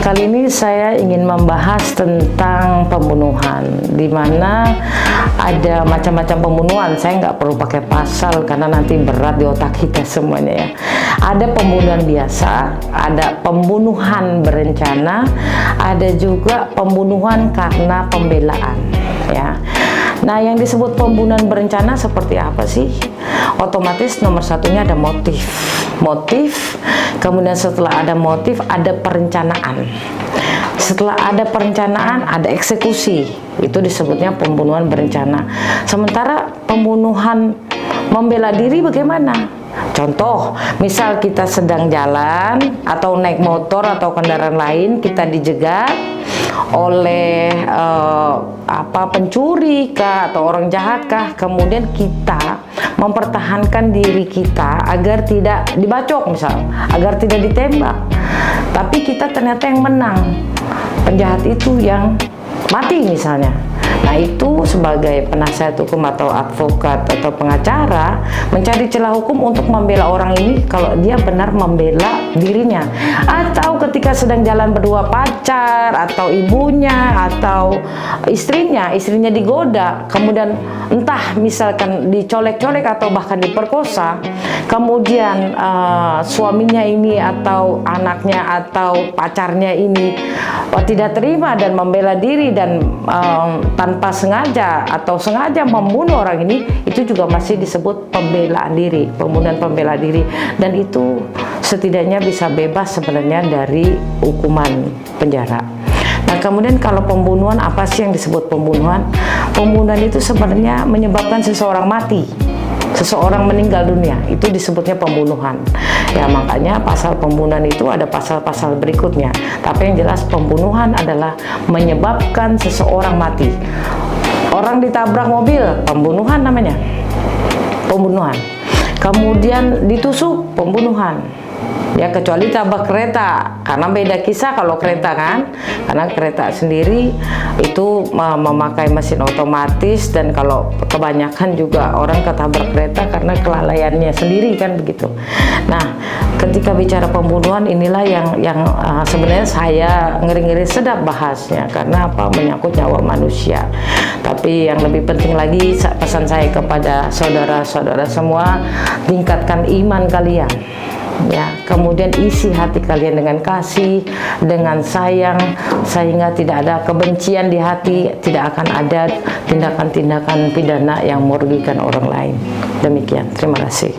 Kali ini saya ingin membahas tentang pembunuhan, di mana ada macam-macam pembunuhan. Saya nggak perlu pakai pasal karena nanti berat di otak kita semuanya ya. Ada pembunuhan biasa, ada pembunuhan berencana, ada juga pembunuhan karena pembelaan ya. Nah, yang disebut pembunuhan berencana seperti apa sih? Otomatis nomor satunya ada motif, kemudian setelah ada motif ada perencanaan, setelah ada perencanaan ada eksekusi, itu disebutnya pembunuhan berencana. Sementara pembunuhan membela diri bagaimana? Contoh, misal kita sedang jalan atau naik motor atau kendaraan lain, kita dijegat oleh pencuri kah atau orang jahat kah, kemudian kita mempertahankan diri kita agar tidak dibacok, misal agar tidak ditembak, tapi kita ternyata yang menang, penjahat itu yang mati misalnya. Nah, itu sebagai penasihat hukum atau advokat atau pengacara mencari celah hukum untuk membela orang ini kalau dia benar membela dirinya. Atau ketika sedang jalan berdua pacar atau ibunya atau istrinya digoda, kemudian entah misalkan dicolek-colek atau bahkan diperkosa, kemudian suaminya ini atau anaknya atau pacarnya ini tidak terima dan membela diri dan tanpa sengaja atau sengaja membunuh orang ini, itu juga masih disebut pembelaan diri, pembunuhan pembela diri, dan itu setidaknya bisa bebas sebenarnya dari hukuman penjara. Nah, kemudian kalau pembunuhan, apa sih yang disebut pembunuhan? Pembunuhan itu sebenarnya menyebabkan seseorang mati, seseorang meninggal dunia, itu disebutnya pembunuhan ya. Makanya pasal pembunuhan itu ada pasal-pasal berikutnya, tapi yang jelas pembunuhan adalah menyebabkan seseorang mati. Orang ditabrak mobil, pembunuhan namanya, pembunuhan. Kemudian ditusuk, pembunuhan ya, kecuali tabrak kereta, karena beda kisah kalau kereta kan, karena kereta sendiri itu memakai mesin otomatis, dan kalau kebanyakan juga orang ketabrak kereta karena kelalaiannya sendiri kan begitu. Nah, ketika bicara pembunuhan inilah yang sebenarnya saya ngeri-ngeri sedap bahasnya, karena apa? Menyangkut nyawa manusia. Tapi yang lebih penting lagi, pesan saya kepada saudara-saudara semua, tingkatkan iman kalian ya, kemudian isi hati kalian dengan kasih, dengan sayang, sehingga tidak ada kebencian di hati, tidak akan ada tindakan-tindakan pidana yang merugikan orang lain. Demikian, terima kasih.